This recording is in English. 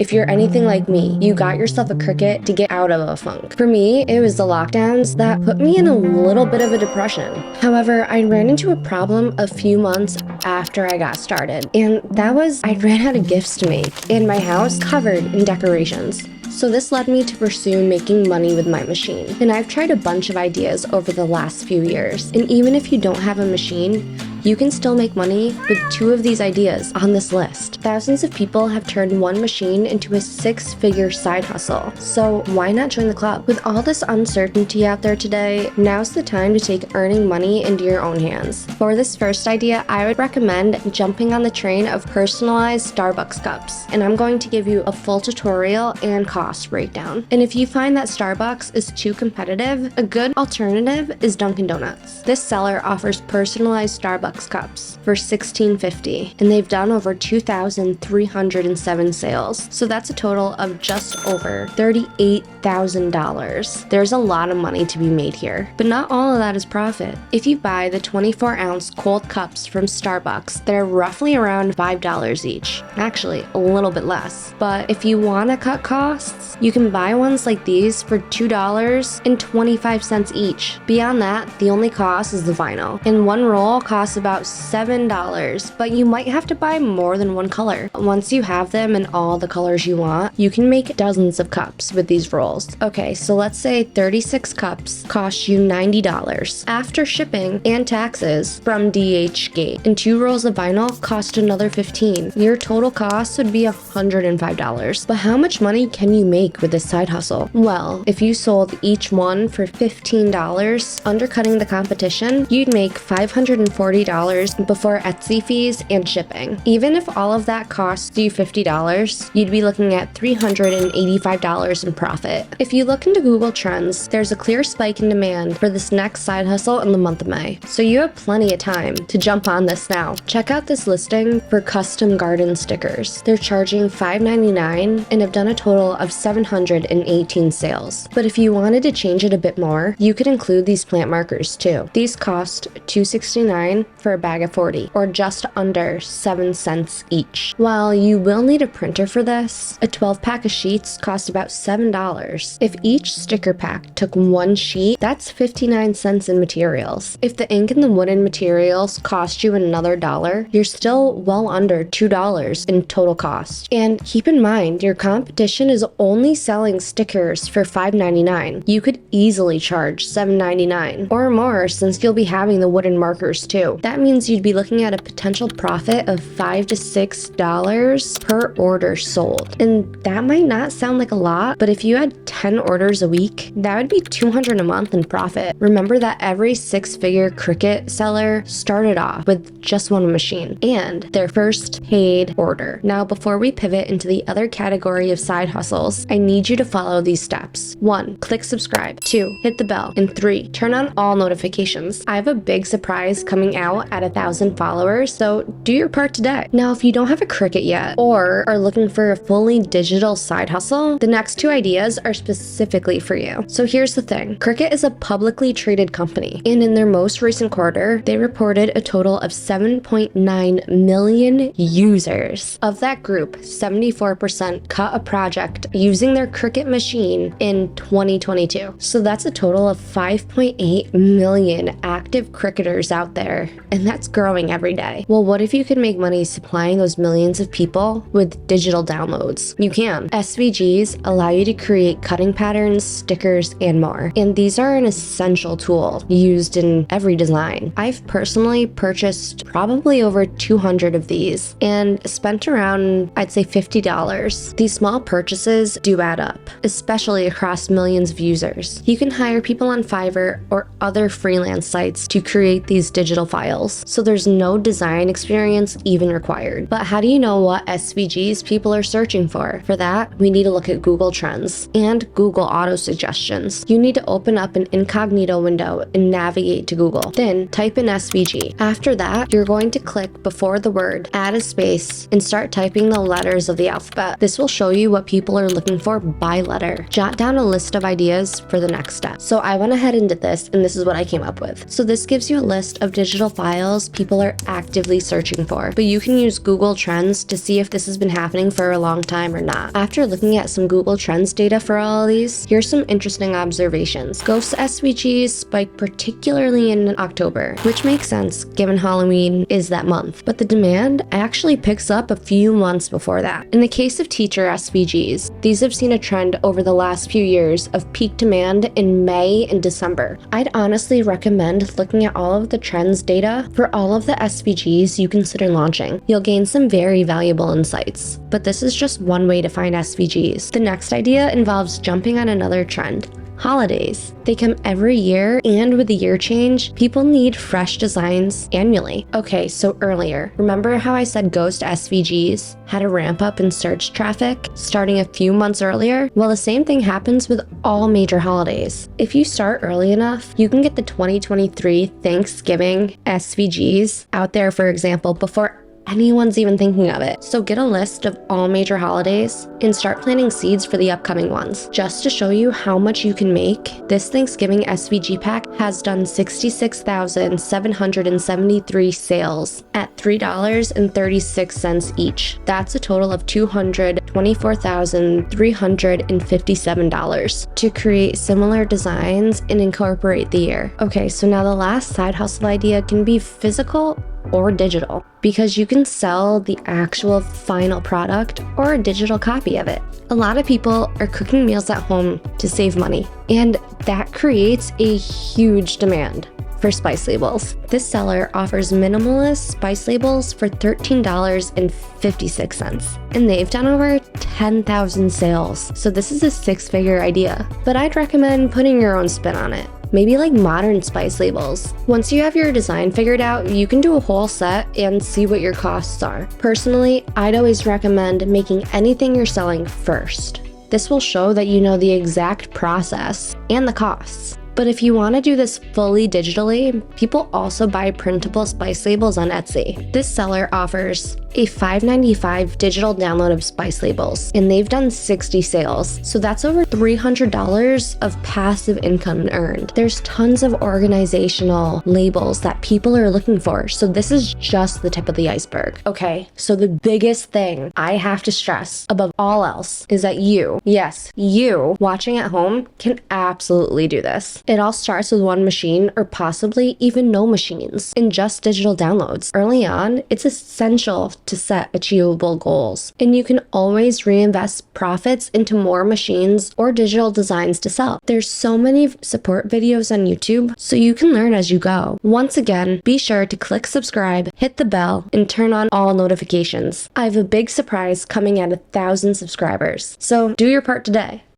If you're anything like me, you got yourself a Cricut to get out of a funk. For me, it was the lockdowns that put me in a little bit of a depression. However, I ran into a problem a few months after I got started, and that was I ran out of gifts to make, and my house covered in decorations. So this led me to pursue making money with my machine. And I've tried a bunch of ideas over the last few years. And even if you don't have a machine, you can still make money with 2 of these ideas on this list. Thousands of people have turned one machine into a 6-figure side hustle. So why not join the club? With all this uncertainty out there today, now's the time to take earning money into your own hands. For this first idea, I would recommend jumping on the train of personalized Starbucks cups. And I'm going to give you a full tutorial and cost breakdown. And if you find that Starbucks is too competitive, a good alternative is Dunkin' Donuts. This seller offers personalized Starbucks cups for $16.50, and they've done over 2,307 sales. So that's a total of just over $38,000. There's a lot of money to be made here, but not all of that is profit. If you buy the 24-ounce cold cups from Starbucks, they're roughly around $5 each. Actually, a little bit less. But if you want to cut costs, you can buy ones like these for $2.25 each. Beyond that, the only cost is the vinyl, and one roll costs about $7, but you might have to buy more than one color. Once you have them in all the colors you want, you can make dozens of cups with these rolls. Okay, so let's say 36 cups cost you $90 after shipping and taxes from DHgate, and 2 rolls of vinyl cost another $15. Your total cost would be $105. But how much money can you make with this side hustle? Well, if you sold each one for $15, undercutting the competition, you'd make $540 before Etsy fees and shipping. Even if all of that costs you $50, you'd be looking at $385 in profit. If you look into Google Trends, there's a clear spike in demand for this next side hustle in the month of May. So you have plenty of time to jump on this now. Check out this listing for custom garden stickers. They're charging $5.99 and have done a total of 718 sales. But if you wanted to change it a bit more, you could include these plant markers too. These cost $2.69 for a bag of 40, or just under 7 cents each. While you will need a printer for this, a 12-pack of sheets cost about $7. If each sticker pack took 1 sheet, that's 59 cents in materials. If the ink and the wooden materials cost you another $1, you're still well under $2 in total cost. And keep in mind, your competition is only selling stickers for $5.99. You could easily charge $7.99 or more, since you'll be having the wooden markers too. That means you'd be looking at a potential profit of $5 to $6 per order sold. And that might not sound like a lot, but if you had 10 orders a week, that would be $200 a month in profit. Remember that every 6-figure Cricut seller started off with just one machine and their first paid order. Now, before we pivot into the other category of side hustles, I need you to follow these steps. 1, click subscribe. 2, hit the bell. And 3, turn on all notifications. I have a big surprise coming out at 1,000 followers, so do your part today. Now, if you don't have a Cricut yet or are looking for a fully digital side hustle, the next 2 ideas are specifically for you. So here's the thing. Cricut is a publicly traded company, and in their most recent quarter, they reported a total of 7.9 million users. Of that group, 74% cut a project using their Cricut machine in 2022. So that's a total of 5.8 million active Cricketers out there, and that's growing every day. Well, what if you could make money supplying those millions of people with digital downloads? You can. SVGs allow you to create cutting patterns, stickers, and more. And these are an essential tool used in every design. I've personally purchased probably over 200 of these and spent around, I'd say, $50. These small purchases do add up, especially across millions of users. You can hire people on Fiverr or other freelance sites to create these digital files, so there's no design experience even required. But how do you know what SVGs people are searching for? For that, we need to look at Google Trends and Google Auto Suggestions. You need to open up an incognito window and navigate to Google. Then type in SVG. After that, you're going to click before the word, add a space, and start typing the letters of the alphabet. This will show you what people are looking for by letter. Jot down a list of ideas for the next step. So I went ahead and did this, and this is what I came up with. So this gives you a list of digital files styles people are actively searching for, but you can use Google Trends to see if this has been happening for a long time or not. After looking at some Google Trends data for all of these, here's some interesting observations. Ghost SVGs spiked particularly in October, which makes sense given Halloween is that month, but the demand actually picks up a few months before that. In the case of teacher SVGs, these have seen a trend over the last few years of peak demand in May and December. I'd honestly recommend looking at all of the trends data for all of the SVGs you consider launching. You'll gain some very valuable insights, but this is just one way to find SVGs. The next idea involves jumping on another trend. Holidays. They come every year, and with the year change, people need fresh designs annually. Okay, so earlier, remember how I said ghost SVGs had a ramp up in search traffic starting a few months earlier? Well, the same thing happens with all major holidays. If you start early enough, you can get the 2023 Thanksgiving SVGs out there, for example, before anyone's even thinking of it. So get a list of all major holidays and start planting seeds for the upcoming ones. Just to show you how much you can make, this Thanksgiving SVG pack has done 66,773 sales at $3.36 each. That's a total of $224,357 to create similar designs and incorporate the year. Okay, so now the last side hustle idea can be physical or digital, because you can sell the actual final product or a digital copy of it. A lot of people are cooking meals at home to save money, and that creates a huge demand for spice labels. This seller offers minimalist spice labels for $13.56, and they've done over 10,000 sales. So this is a six-figure idea, but I'd recommend putting your own spin on it. Maybe like modern spice labels. Once you have your design figured out, you can do a whole set and see what your costs are. Personally, I'd always recommend making anything you're selling first. This will show that you know the exact process and the costs. But if you want to do this fully digitally, people also buy printable spice labels on Etsy. This seller offers a $5.95 digital download of spice labels, and they've done 60 sales. So that's over $300 of passive income earned. There's tons of organizational labels that people are looking for. So this is just the tip of the iceberg. Okay, so the biggest thing I have to stress above all else is that you, yes, you watching at home can absolutely do this. It all starts with one machine or possibly even no machines and just digital downloads. Early on, it's essential to set achievable goals, and you can always reinvest profits into more machines or digital designs to sell. There's so many support videos on YouTube, so you can learn as you go. Once again, be sure to click subscribe, hit the bell, and turn on all notifications. I have a big surprise coming at 1,000 subscribers, so do your part today.